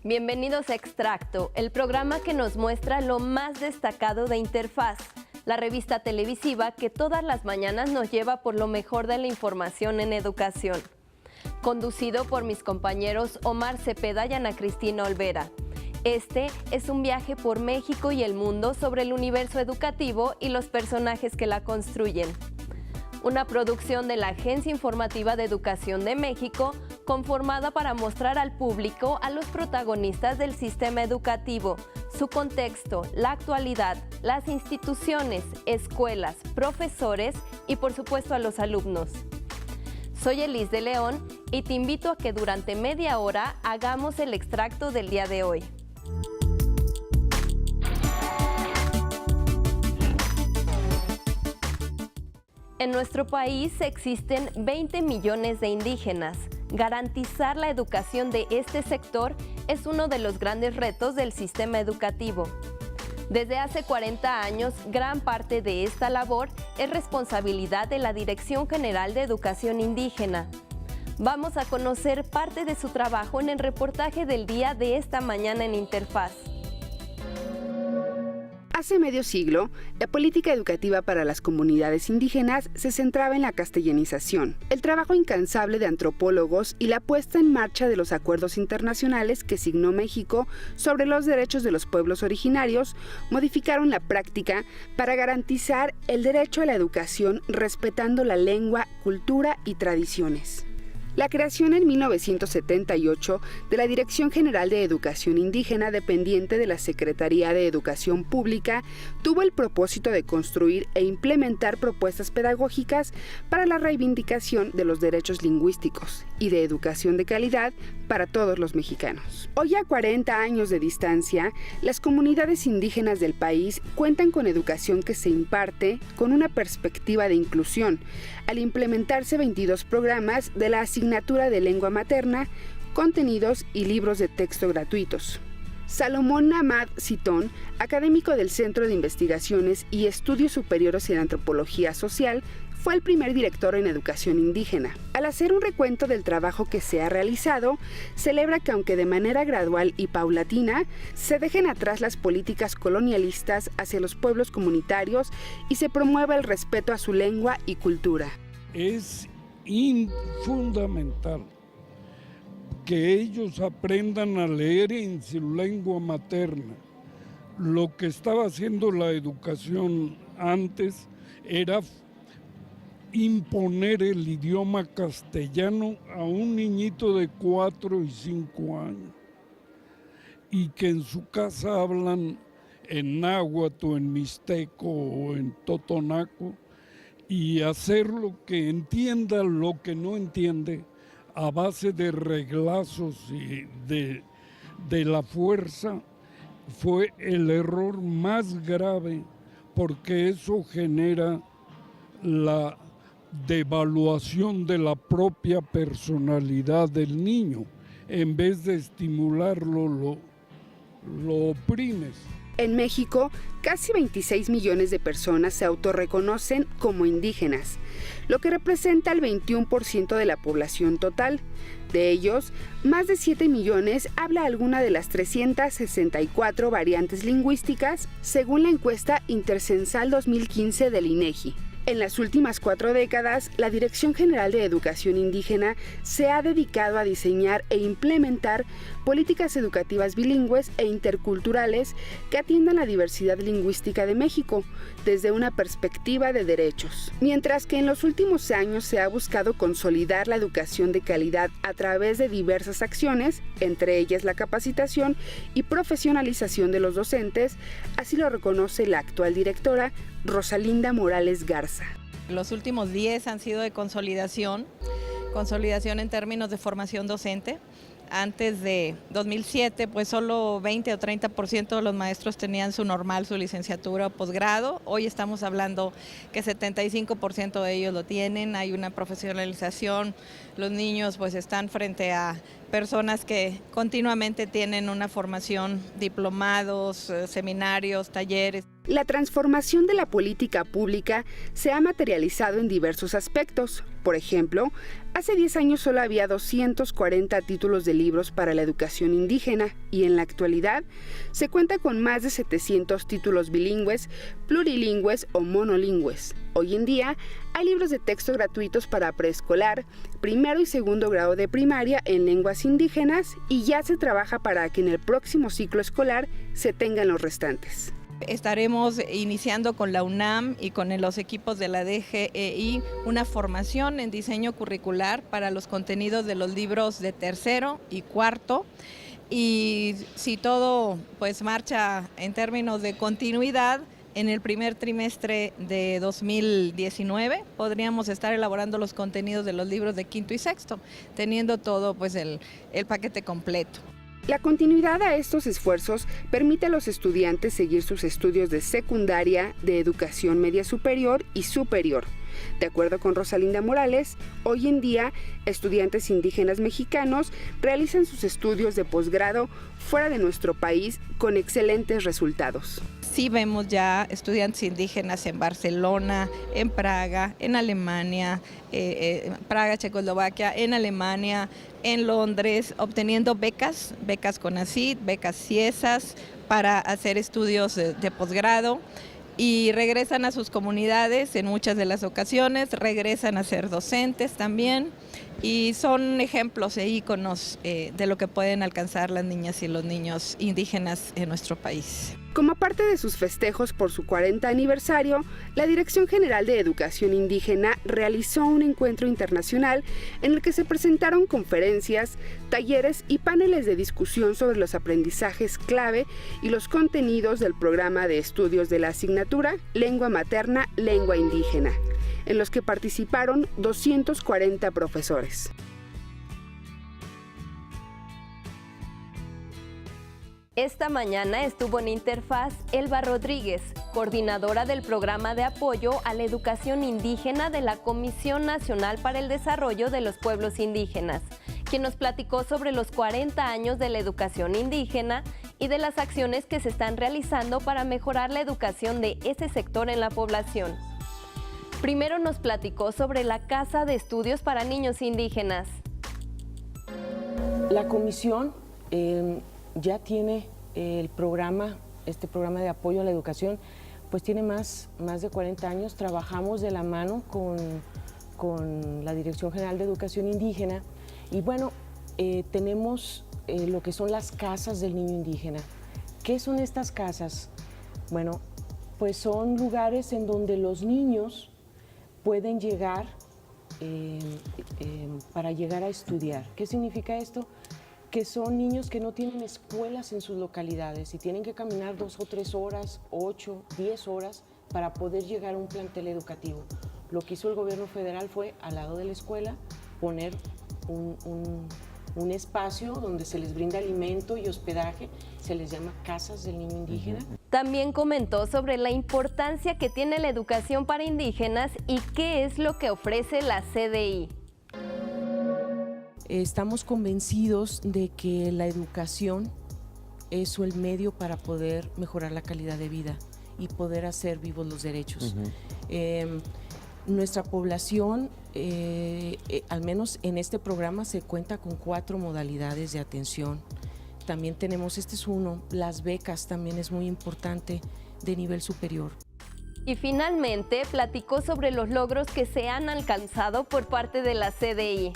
Bienvenidos a Extracto, el programa que nos muestra lo más destacado de Interfaz, la revista televisiva que todas las mañanas nos lleva por lo mejor de la información en educación. Conducido por mis compañeros Omar Cepeda y Ana Cristina Olvera. Este es un viaje por México y el mundo sobre el universo educativo y los personajes que la construyen. Una producción de la Agencia Informativa de Educación de México, conformada para mostrar al público a los protagonistas del sistema educativo, su contexto, la actualidad, las instituciones, escuelas, profesores y por supuesto a los alumnos. Soy Elis de León y te invito a que durante media hora hagamos el extracto del día de hoy. En nuestro país existen 20 millones de indígenas. Garantizar la educación de este sector es uno de los grandes retos del sistema educativo. Desde hace 40 años, gran parte de esta labor es responsabilidad de la Dirección General de Educación Indígena. Vamos a conocer parte de su trabajo en el reportaje del día de esta mañana en Interfaz. Hace medio siglo, la política educativa para las comunidades indígenas se centraba en la castellanización, el trabajo incansable de antropólogos y la puesta en marcha de los acuerdos internacionales que signó México sobre los derechos de los pueblos originarios modificaron la práctica para garantizar el derecho a la educación respetando la lengua, cultura y tradiciones. La creación en 1978 de la Dirección General de Educación Indígena, dependiente de la Secretaría de Educación Pública, tuvo el propósito de construir e implementar propuestas pedagógicas para la reivindicación de los derechos lingüísticos y de educación de calidad para todos los mexicanos. Hoy, a 40 años de distancia, las comunidades indígenas del país cuentan con educación que se imparte con una perspectiva de inclusión, al implementarse 22 programas de la asignatura de lengua materna, contenidos y libros de texto gratuitos. Salomón Ahmad Citón, académico del Centro de Investigaciones y Estudios Superiores en Antropología Social, fue el primer director en educación indígena. Al hacer un recuento del trabajo que se ha realizado, celebra que aunque de manera gradual y paulatina, se dejen atrás las políticas colonialistas hacia los pueblos comunitarios y se promueva el respeto a su lengua y cultura. Es fundamental que ellos aprendan a leer en su lengua materna. Lo que estaba haciendo la educación antes era imponer el idioma castellano a un niñito de 4 y 5 años y que en su casa hablan en náhuatl o en mixteco o en totonaco y hacerlo que entienda lo que no entiende a base de reglazos y de la fuerza fue el error más grave, porque eso genera la devaluación de la propia personalidad del niño. En vez de estimularlo, lo oprimes. En México, casi 26 millones de personas se autorreconocen como indígenas, lo que representa el 21% de la población total. De ellos, más de 7 millones habla alguna de las 364 variantes lingüísticas, según la encuesta intercensal 2015 del INEGI. En las últimas 4 décadas, la Dirección General de Educación Indígena se ha dedicado a diseñar e implementar políticas educativas bilingües e interculturales que atiendan la diversidad lingüística de México desde una perspectiva de derechos. Mientras que en los últimos años se ha buscado consolidar la educación de calidad a través de diversas acciones, entre ellas la capacitación y profesionalización de los docentes, así lo reconoce la actual directora Rosalinda Morales Garza. Los últimos 10 han sido de consolidación en términos de formación docente. Antes de 2007, pues solo 20 o 30% de los maestros tenían su normal, su licenciatura o posgrado. Hoy estamos hablando que 75% de ellos lo tienen, hay una profesionalización. Los niños pues están frente a personas que continuamente tienen una formación, diplomados, seminarios, talleres. La transformación de la política pública se ha materializado en diversos aspectos. Por ejemplo, hace 10 años solo había 240 títulos de libros para la educación indígena y en la actualidad se cuenta con más de 700 títulos bilingües, plurilingües o monolingües. Hoy en día hay libros de texto gratuitos para preescolar, primero y segundo grado de primaria en lenguas indígenas y ya se trabaja para que en el próximo ciclo escolar se tengan los restantes. Estaremos iniciando con la UNAM y con los equipos de la DGEI una formación en diseño curricular para los contenidos de los libros de tercero y cuarto. Y si todo pues marcha en términos de continuidad, en el primer trimestre de 2019 podríamos estar elaborando los contenidos de los libros de quinto y sexto, teniendo todo pues el paquete completo. La continuidad a estos esfuerzos permite a los estudiantes seguir sus estudios de secundaria, de educación media superior y superior. De acuerdo con Rosalinda Morales, hoy en día estudiantes indígenas mexicanos realizan sus estudios de posgrado fuera de nuestro país con excelentes resultados. Sí vemos ya estudiantes indígenas en Barcelona, en Praga, en Alemania, Praga, Checoslovaquia, en Alemania, en Londres, obteniendo becas CONACYT, becas CIESAS para hacer estudios de posgrado. Y regresan a sus comunidades en muchas de las ocasiones, regresan a ser docentes también y son ejemplos e íconos de lo que pueden alcanzar las niñas y los niños indígenas en nuestro país. Como parte de sus festejos por su 40 aniversario, la Dirección General de Educación Indígena realizó un encuentro internacional en el que se presentaron conferencias, talleres y paneles de discusión sobre los aprendizajes clave y los contenidos del programa de estudios de la asignatura Lengua Materna, Lengua Indígena, en los que participaron 240 profesores. Esta mañana estuvo en Interfaz Elba Rodríguez, coordinadora del Programa de Apoyo a la Educación Indígena de la Comisión Nacional para el Desarrollo de los Pueblos Indígenas, quien nos platicó sobre los 40 años de la educación indígena y de las acciones que se están realizando para mejorar la educación de ese sector en la población. Primero nos platicó sobre la Casa de Estudios para Niños Indígenas. La comisión ya tiene el programa, este programa de apoyo a la educación, pues tiene más de 40 años. Trabajamos de la mano con la Dirección General de Educación Indígena y bueno, tenemos lo que son las casas del niño indígena. ¿Qué son estas casas? Bueno, pues son lugares en donde los niños pueden llegar para llegar a estudiar. ¿Qué significa esto? Que son niños que no tienen escuelas en sus localidades y tienen que caminar 2 o 3 horas, 8, 10 horas para poder llegar a un plantel educativo. Lo que hizo el gobierno federal fue, al lado de la escuela, poner un espacio donde se les brinda alimento y hospedaje, se les llama Casas del Niño Indígena. También comentó sobre la importancia que tiene la educación para indígenas y qué es lo que ofrece la CDI. Estamos convencidos de que la educación es el medio para poder mejorar la calidad de vida y poder hacer vivos los derechos. Nuestra población, al menos en este programa, se cuenta con 4 modalidades de atención. También tenemos, este es uno, las becas también es muy importante de nivel superior. Y finalmente platicó sobre los logros que se han alcanzado por parte de la CDI.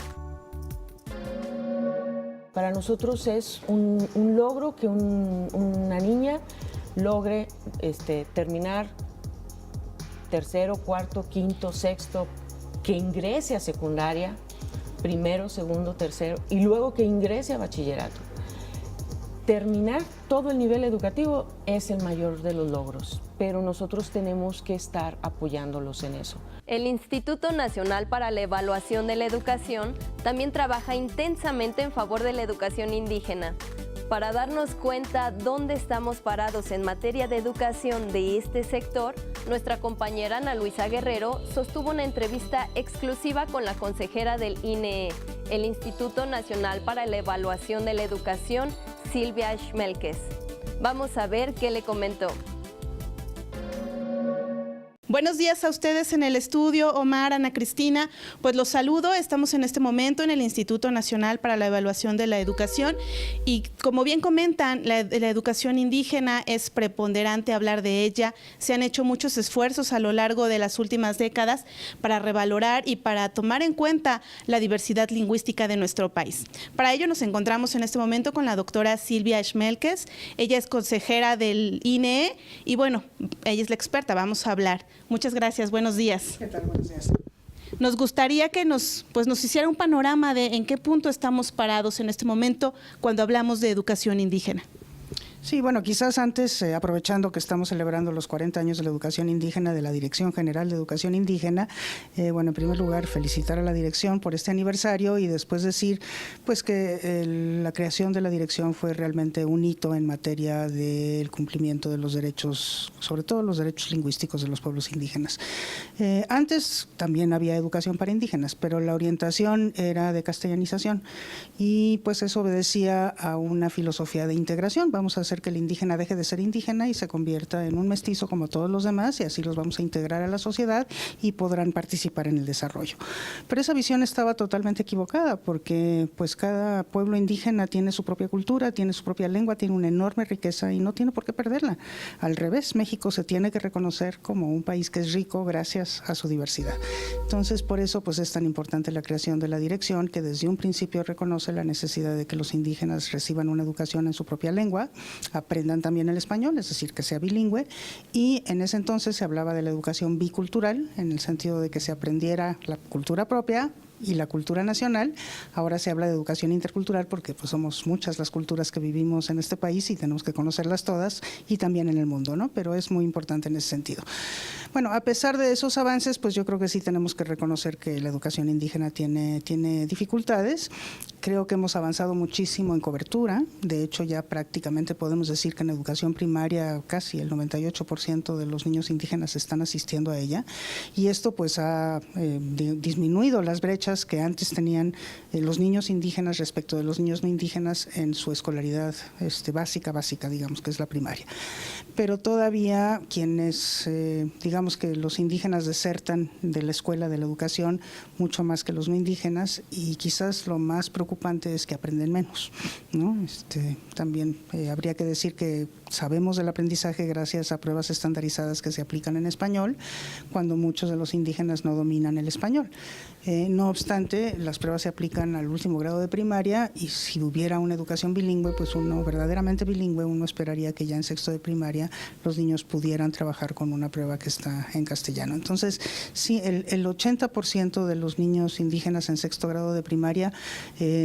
Para nosotros es un logro que una niña logre terminar tercero, cuarto, quinto, sexto, que ingrese a secundaria, primero, segundo, tercero, y luego que ingrese a bachillerato. Terminar todo el nivel educativo es el mayor de los logros, pero nosotros tenemos que estar apoyándolos en eso. El Instituto Nacional para la Evaluación de la Educación también trabaja intensamente en favor de la educación indígena. Para darnos cuenta dónde estamos parados en materia de educación de este sector, nuestra compañera Ana Luisa Guerrero sostuvo una entrevista exclusiva con la consejera del INEE, el Instituto Nacional para la Evaluación de la Educación, Silvia Schmelkes. Vamos a ver qué le comentó. Buenos días a ustedes en el estudio, Omar, Ana Cristina. Pues los saludo, estamos en este momento en el Instituto Nacional para la Evaluación de la Educación y como bien comentan, la educación indígena es preponderante hablar de ella. Se han hecho muchos esfuerzos a lo largo de las últimas décadas para revalorar y para tomar en cuenta la diversidad lingüística de nuestro país. Para ello nos encontramos en este momento con la doctora Silvia Schmelkes. Ella es consejera del INEE y bueno, ella es la experta, vamos a hablar. Muchas gracias, buenos días. ¿Qué tal? Buenos días. Nos gustaría que nos hiciera un panorama de en qué punto estamos parados en este momento cuando hablamos de educación indígena. Sí, bueno, quizás antes, aprovechando que estamos celebrando los 40 años de la educación indígena, de la Dirección General de Educación Indígena, bueno, en primer lugar, felicitar a la dirección por este aniversario y después decir, pues, que la creación de la dirección fue realmente un hito en materia del cumplimiento de los derechos, sobre todo los derechos lingüísticos de los pueblos indígenas. Antes también había educación para indígenas, pero la orientación era de castellanización y pues eso obedecía a una filosofía de integración. Vamos a hacer que el indígena deje de ser indígena y se convierta en un mestizo como todos los demás y así los vamos a integrar a la sociedad y podrán participar en el desarrollo. Pero esa visión estaba totalmente equivocada porque pues cada pueblo indígena tiene su propia cultura, tiene su propia lengua, tiene una enorme riqueza y no tiene por qué perderla. Al revés, México se tiene que reconocer como un país que es rico gracias a su diversidad. Entonces, por eso pues es tan importante la creación de la dirección que desde un principio reconoce la necesidad de que los indígenas reciban una educación en su propia lengua, aprendan también el español, es decir, que sea bilingüe, y en ese entonces se hablaba de la educación bicultural, en el sentido de que se aprendiera la cultura propia y la cultura nacional. Ahora se habla de educación intercultural porque pues somos muchas las culturas que vivimos en este país y tenemos que conocerlas todas y también en el mundo, ¿no? Pero es muy importante en ese sentido. Bueno, a pesar de esos avances, pues yo creo que sí tenemos que reconocer que la educación indígena tiene dificultades. Creo que hemos avanzado muchísimo en cobertura. De hecho, ya prácticamente podemos decir que en educación primaria casi el 98% de los niños indígenas están asistiendo a ella. Y esto pues ha disminuido las brechas que antes tenían los niños indígenas respecto de los niños no indígenas en su escolaridad básica, digamos, que es la primaria. Pero todavía quienes, digamos que los indígenas desertan de la escuela, de la educación, mucho más que los no indígenas y quizás lo más preocupante es que aprenden menos, ¿no? También habría que decir que sabemos del aprendizaje gracias a pruebas estandarizadas que se aplican en español, cuando muchos de los indígenas no dominan el español. No obstante, las pruebas se aplican al último grado de primaria y si hubiera una educación bilingüe, pues uno verdaderamente bilingüe, uno esperaría que ya en sexto de primaria los niños pudieran trabajar con una prueba que está en castellano. Entonces, sí, el 80% de los niños indígenas en sexto grado de primaria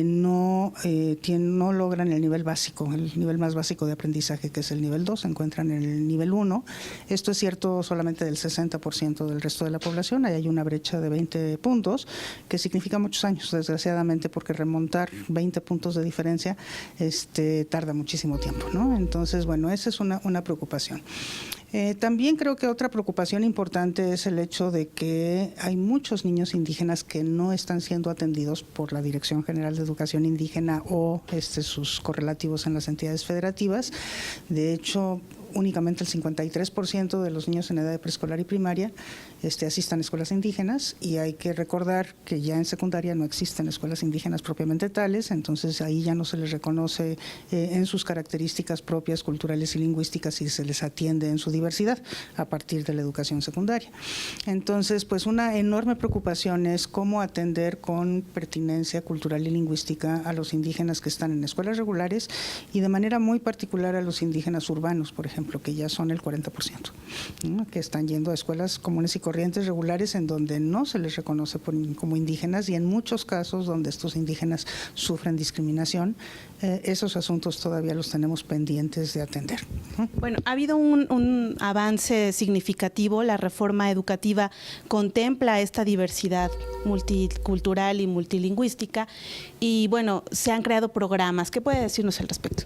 no logran el nivel básico, el nivel más básico de aprendizaje, que es el nivel 2, se encuentran en el nivel 1. Esto es cierto solamente del 60% del resto de la población, ahí hay una brecha de 20 puntos, que significa muchos años, desgraciadamente, porque remontar 20 puntos de diferencia tarda muchísimo tiempo, ¿no? Entonces, bueno, esa es una preocupación. También creo que otra preocupación importante es el hecho de que hay muchos niños indígenas que no están siendo atendidos por la Dirección General de Educación Indígena o sus correlativos en las entidades federativas. De hecho, únicamente el 53% de los niños en edad de preescolar y primaria asistan a escuelas indígenas y hay que recordar que ya en secundaria no existen escuelas indígenas propiamente tales, entonces ahí ya no se les reconoce en sus características propias, culturales y lingüísticas y se les atiende en su diversidad a partir de la educación secundaria. Entonces, pues una enorme preocupación es cómo atender con pertinencia cultural y lingüística a los indígenas que están en escuelas regulares y de manera muy particular a los indígenas urbanos, por ejemplo, que ya son el 40%, ¿no? Que están yendo a escuelas comunes y corrientes regulares en donde no se les reconoce como indígenas y en muchos casos donde estos indígenas sufren discriminación, esos asuntos todavía los tenemos pendientes de atender. Bueno, ha habido un avance significativo, la reforma educativa contempla esta diversidad multicultural y multilingüística y bueno, se han creado programas. ¿Qué puede decirnos al respecto?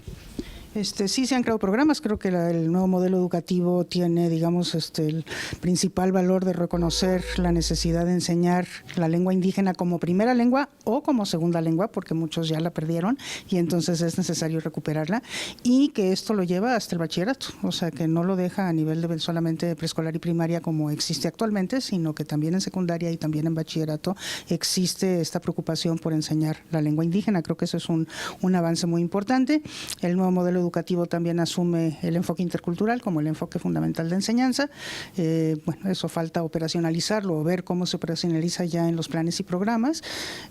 Sí se han creado programas, creo que el nuevo modelo educativo tiene, digamos, el principal valor de reconocer la necesidad de enseñar la lengua indígena como primera lengua o como segunda lengua, porque muchos ya la perdieron y entonces es necesario recuperarla, y que esto lo lleva hasta el bachillerato, o sea, que no lo deja a nivel de solamente preescolar y primaria como existe actualmente, sino que también en secundaria y también en bachillerato existe esta preocupación por enseñar la lengua indígena. Creo que eso es un avance muy importante. El nuevo modelo educativo también asume el enfoque intercultural como el enfoque fundamental de enseñanza. Bueno, eso falta operacionalizarlo o ver cómo se operacionaliza ya en los planes y programas.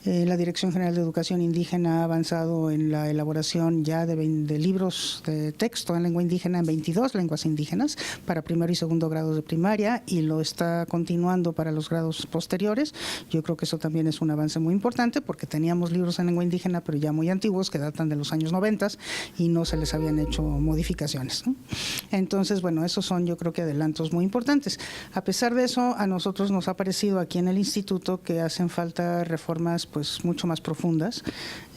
La Dirección General de Educación Indígena ha avanzado en la elaboración ya de libros de texto en lengua indígena en 22 lenguas indígenas para primero y segundo grados de primaria, y lo está continuando para los grados posteriores. Yo creo que eso también es un avance muy importante, porque teníamos libros en lengua indígena pero ya muy antiguos que datan de los años 90 y no se les habían hecho modificaciones, ¿no? Entonces, bueno, esos son, yo creo que, adelantos muy importantes. A pesar de eso, a nosotros nos ha parecido aquí en el instituto que hacen falta reformas pues mucho más profundas,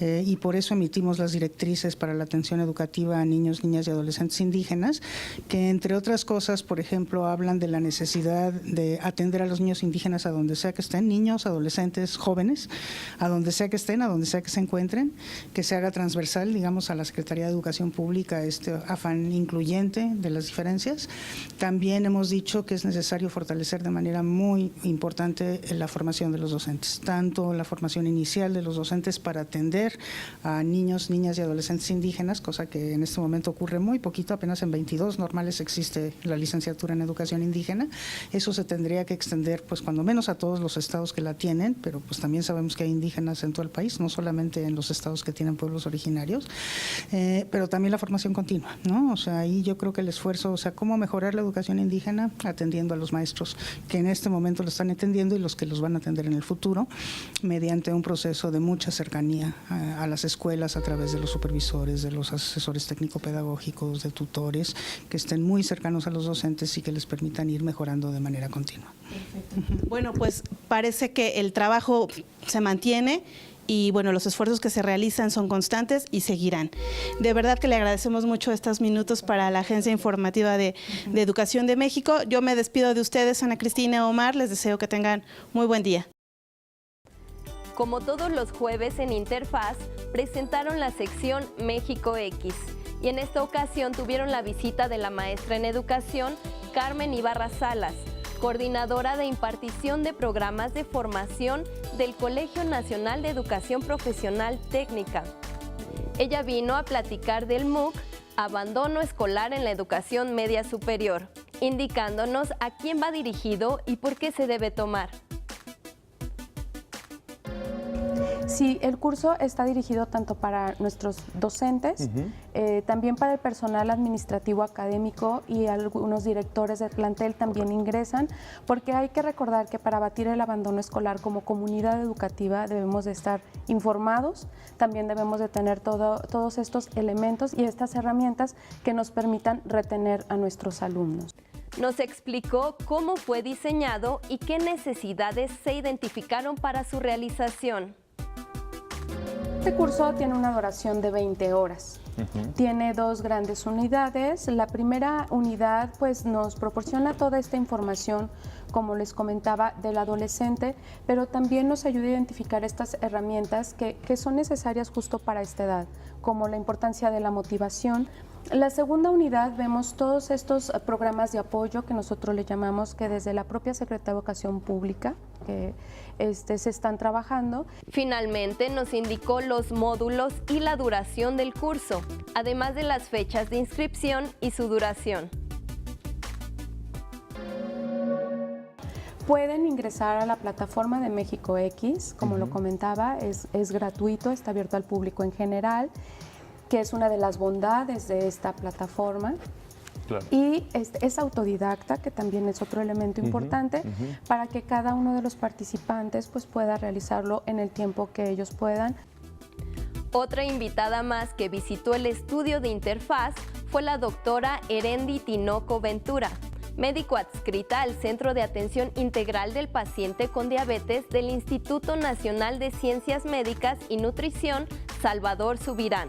y por eso emitimos las directrices para la atención educativa a niños, niñas y adolescentes indígenas, que entre otras cosas, por ejemplo, hablan de la necesidad de atender a los niños indígenas a donde sea que estén, niños, adolescentes, jóvenes, a donde sea que estén, a donde sea que se encuentren, que se haga transversal, digamos, a la Secretaría de Educación Pública este afán incluyente de las diferencias. También hemos dicho que es necesario fortalecer de manera muy importante la formación de los docentes, tanto la formación inicial de los docentes para atender a niños, niñas y adolescentes indígenas, cosa que en este momento ocurre muy poquito, apenas en 22 normales existe la licenciatura en educación indígena. Eso se tendría que extender, pues cuando menos a todos los estados que la tienen, pero pues también sabemos que hay indígenas en todo el país, no solamente en los estados que tienen pueblos originarios, pero también la formación continua, ¿no? O sea, ahí yo creo que el esfuerzo, o sea, cómo mejorar la educación indígena atendiendo a los maestros que en este momento lo están atendiendo y los que los van a atender en el futuro, mediante un proceso de mucha cercanía a las escuelas a través de los supervisores, de los asesores técnico-pedagógicos, de tutores, que estén muy cercanos a los docentes y que les permitan ir mejorando de manera continua. Perfecto. Bueno, pues parece que el trabajo se mantiene y bueno, los esfuerzos que se realizan son constantes y seguirán. De verdad que le agradecemos mucho estos minutos para la Agencia Informativa de Educación de México. Yo me despido de ustedes, Ana Cristina, Omar, les deseo que tengan muy buen día. Como todos los jueves en Interfaz, presentaron la sección México X, y en esta ocasión tuvieron la visita de la maestra en educación, Carmen Ibarra Salas, coordinadora de impartición de programas de formación del Colegio Nacional de Educación Profesional Técnica. Ella vino a platicar del MOOC, Abandono Escolar en la Educación Media Superior, indicándonos a quién va dirigido y por qué se debe tomar. Sí, el curso está dirigido tanto para nuestros docentes, también para el personal administrativo académico, y algunos directores del plantel también ingresan, porque hay que recordar que para abatir el abandono escolar como comunidad educativa debemos de estar informados, también debemos de tener todos estos elementos y estas herramientas que nos permitan retener a nuestros alumnos. Nos explicó cómo fue diseñado y qué necesidades se identificaron para su realización. Este curso tiene una duración de 20 horas. Tiene dos grandes unidades. La primera unidad pues nos proporciona toda esta información, como les comentaba, del adolescente, pero también nos ayuda a identificar estas herramientas que son necesarias justo para esta edad, como la importancia de la motivación. La segunda unidad vemos todos estos programas de apoyo que nosotros le llamamos, que desde la propia Secretaría de Educación Pública que se están trabajando. Finalmente nos indicó los módulos y la duración del curso, además de las fechas de inscripción y su duración. Pueden ingresar a la plataforma de México X, como lo comentaba, es gratuito, está abierto al público en general, que es una de las bondades de esta plataforma. Claro. Y es autodidacta, que también es otro elemento importante, para que cada uno de los participantes pues, pueda realizarlo en el tiempo que ellos puedan. Otra invitada más que visitó el estudio de Interfaz fue la doctora Erendi Tinoco Ventura, médico adscrita al Centro de Atención Integral del Paciente con Diabetes del Instituto Nacional de Ciencias Médicas y Nutrición Salvador Subirán.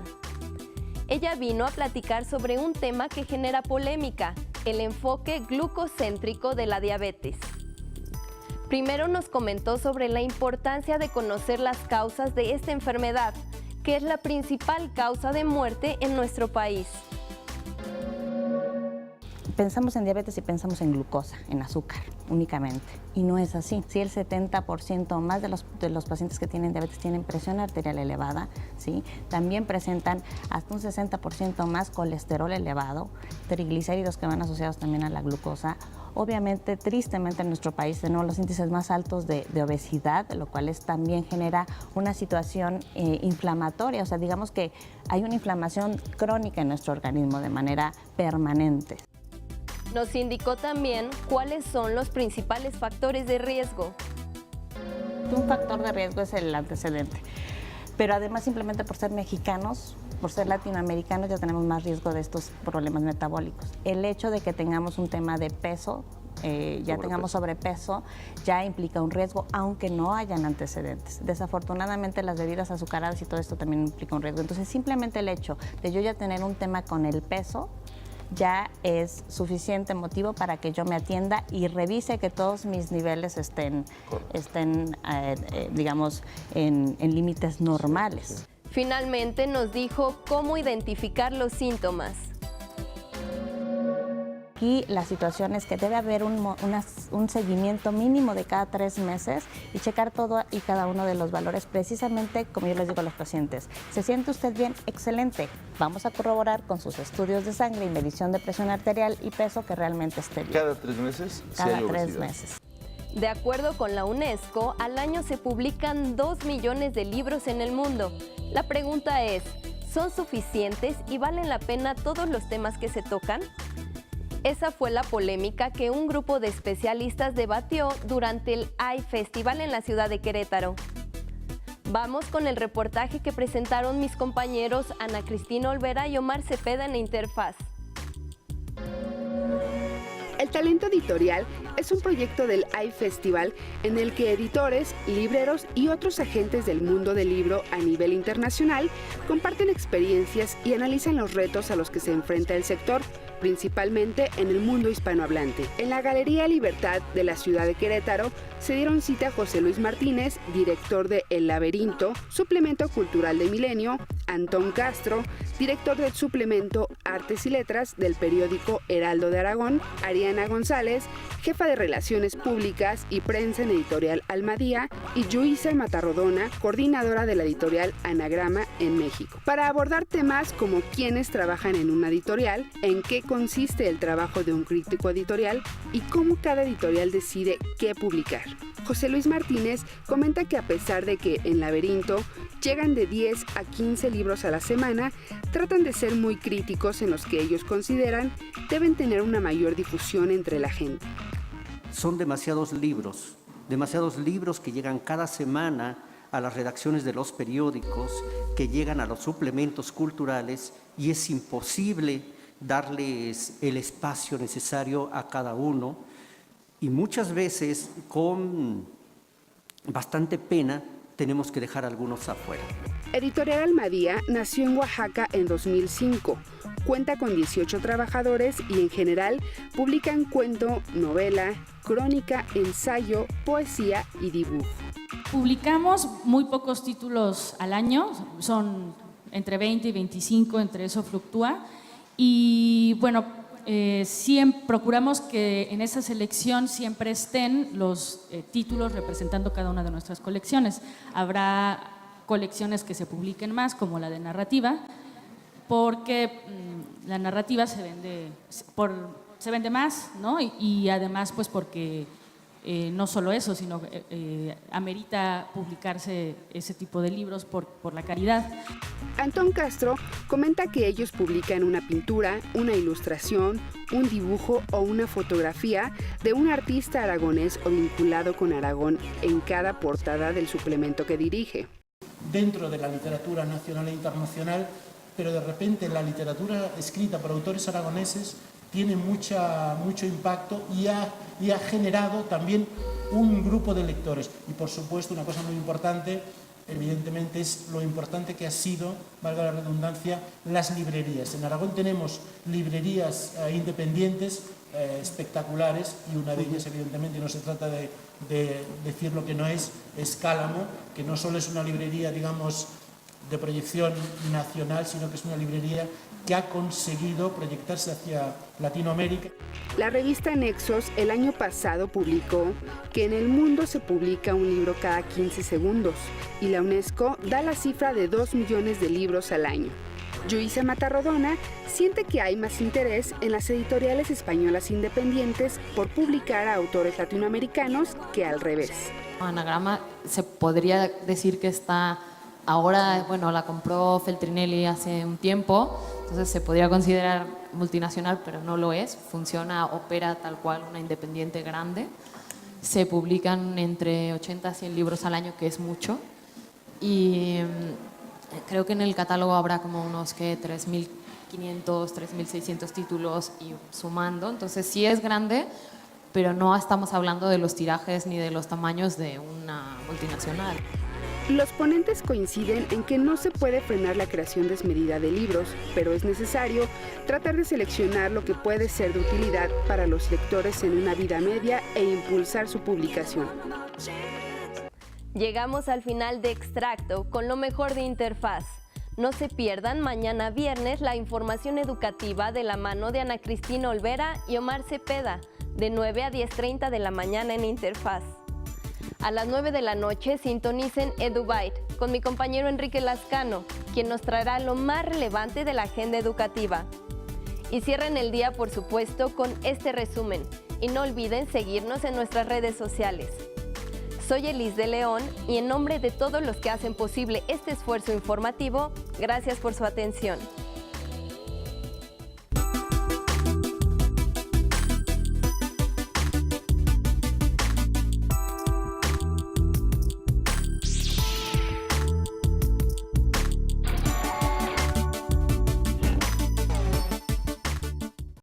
Ella vino a platicar sobre un tema que genera polémica, el enfoque glucocéntrico de la diabetes. Primero nos comentó sobre la importancia de conocer las causas de esta enfermedad, que es la principal causa de muerte en nuestro país. Pensamos en diabetes y pensamos en glucosa, en azúcar únicamente, y no es así. Si el 70% o más de los pacientes que tienen diabetes tienen presión arterial elevada, ¿sí? También presentan hasta un 60% más colesterol elevado, triglicéridos que van asociados también a la glucosa. Obviamente, tristemente en nuestro país tenemos los índices más altos de obesidad, lo cual también genera una situación inflamatoria, o sea, digamos que hay una inflamación crónica en nuestro organismo de manera permanente. Nos indicó también cuáles son los principales factores de riesgo. Un factor de riesgo es el antecedente, pero además simplemente por ser mexicanos, por ser latinoamericanos, ya tenemos más riesgo de estos problemas metabólicos. El hecho de que tengamos un tema de peso, tengamos sobrepeso, ya implica un riesgo, aunque no hayan antecedentes. Desafortunadamente las bebidas azucaradas y todo esto también implica un riesgo. Entonces simplemente el hecho de yo ya tener un tema con el peso, ya es suficiente motivo para que yo me atienda y revise que todos mis niveles estén digamos, en límites normales. Finalmente nos dijo cómo identificar los síntomas. Aquí la situación es que debe haber un seguimiento mínimo de cada 3 meses y checar todo y cada uno de los valores precisamente como yo les digo a los pacientes. ¿Se siente usted bien? Excelente. Vamos a corroborar con sus estudios de sangre y medición de presión arterial y peso que realmente esté bien. ¿Cada 3 meses? Cada 3 meses. De acuerdo con la UNESCO, al año se publican 2 millones de libros en el mundo. La pregunta es, ¿son suficientes y valen la pena todos los temas que se tocan? Esa fue la polémica que un grupo de especialistas debatió durante el iFestival en la ciudad de Querétaro. Vamos con el reportaje que presentaron mis compañeros Ana Cristina Olvera y Omar Cepeda en Interfaz. El talento editorial es un proyecto del iFestival en el que editores, libreros y otros agentes del mundo del libro a nivel internacional comparten experiencias y analizan los retos a los que se enfrenta el sector, principalmente en el mundo hispanohablante. En la Galería Libertad de la ciudad de Querétaro se dieron cita a José Luis Martínez, director de El Laberinto, suplemento cultural de Milenio, Antón Castro, director del suplemento Artes y Letras del periódico Heraldo de Aragón, Ariana González, jefa de Relaciones Públicas y Prensa en Editorial Almadía, y Yuisa Matarrodona, coordinadora de la editorial Anagrama en México, para abordar temas como quiénes trabajan en una editorial, en qué consiste el trabajo de un crítico editorial y cómo cada editorial decide qué publicar. José Luis Martínez comenta que a pesar de que en Laberinto llegan de 10 a 15 libros a la semana, tratan de ser muy críticos en los que ellos consideran deben tener una mayor difusión entre la gente. Son demasiados libros que llegan cada semana a las redacciones de los periódicos, que llegan a los suplementos culturales y es imposible darles el espacio necesario a cada uno y muchas veces con bastante pena tenemos que dejar algunos afuera. Editorial Almadía nació en Oaxaca en 2005. Cuenta con 18 trabajadores y en general publican cuento, novela, crónica, ensayo, poesía y dibujo. Publicamos muy pocos títulos al año, son entre 20 y 25, entre eso fluctúa. Y bueno, siempre procuramos que en esa selección siempre estén los títulos representando cada una de nuestras colecciones. Habrá colecciones que se publiquen más, como la de narrativa, porque la narrativa se vende más, ¿no? Y además pues porque no solo eso, sino amerita publicarse ese tipo de libros por la calidad. Antón Castro comenta que ellos publican una pintura, una ilustración, un dibujo o una fotografía de un artista aragonés o vinculado con Aragón en cada portada del suplemento que dirige. Dentro de la literatura nacional e internacional, pero de repente la literatura escrita por autores aragoneses tiene mucho impacto y ha generado también un grupo de lectores. Y por supuesto, una cosa muy importante, evidentemente es lo importante que ha sido, valga la redundancia, las librerías. En Aragón tenemos librerías independientes espectaculares, y una de ellas, evidentemente, no se trata de decir lo que no es Cálamo, que no solo es una librería, digamos, de proyección nacional, sino que es una librería que ha conseguido proyectarse hacia Latinoamérica. La revista Nexos el año pasado publicó que en el mundo se publica un libro cada 15 segundos y la UNESCO da la cifra de 2 millones de libros al año. Yuisa Matarrodona siente que hay más interés en las editoriales españolas independientes por publicar a autores latinoamericanos que al revés. Anagrama se podría decir que está ahora, bueno, la compró Feltrinelli hace un tiempo, entonces se podría considerar multinacional, pero no lo es, funciona, opera tal cual una independiente grande. Se publican entre 80 a 100 libros al año, que es mucho, y creo que en el catálogo habrá como unos 3.500, 3.600 títulos y sumando, entonces sí es grande, pero no estamos hablando de los tirajes ni de los tamaños de una multinacional. Los ponentes coinciden en que no se puede frenar la creación desmedida de libros, pero es necesario tratar de seleccionar lo que puede ser de utilidad para los lectores en una vida media e impulsar su publicación. Llegamos al final de Extracto con lo mejor de Interfaz. No se pierdan mañana viernes la información educativa de la mano de Ana Cristina Olvera y Omar Cepeda, de 9 a 10:30 de la mañana en Interfaz. A las 9 de la noche sintonicen EduByte con mi compañero Enrique Lascano, quien nos traerá lo más relevante de la agenda educativa. Y cierren el día, por supuesto, con este resumen. Y no olviden seguirnos en nuestras redes sociales. Soy Elis de León y en nombre de todos los que hacen posible este esfuerzo informativo, gracias por su atención.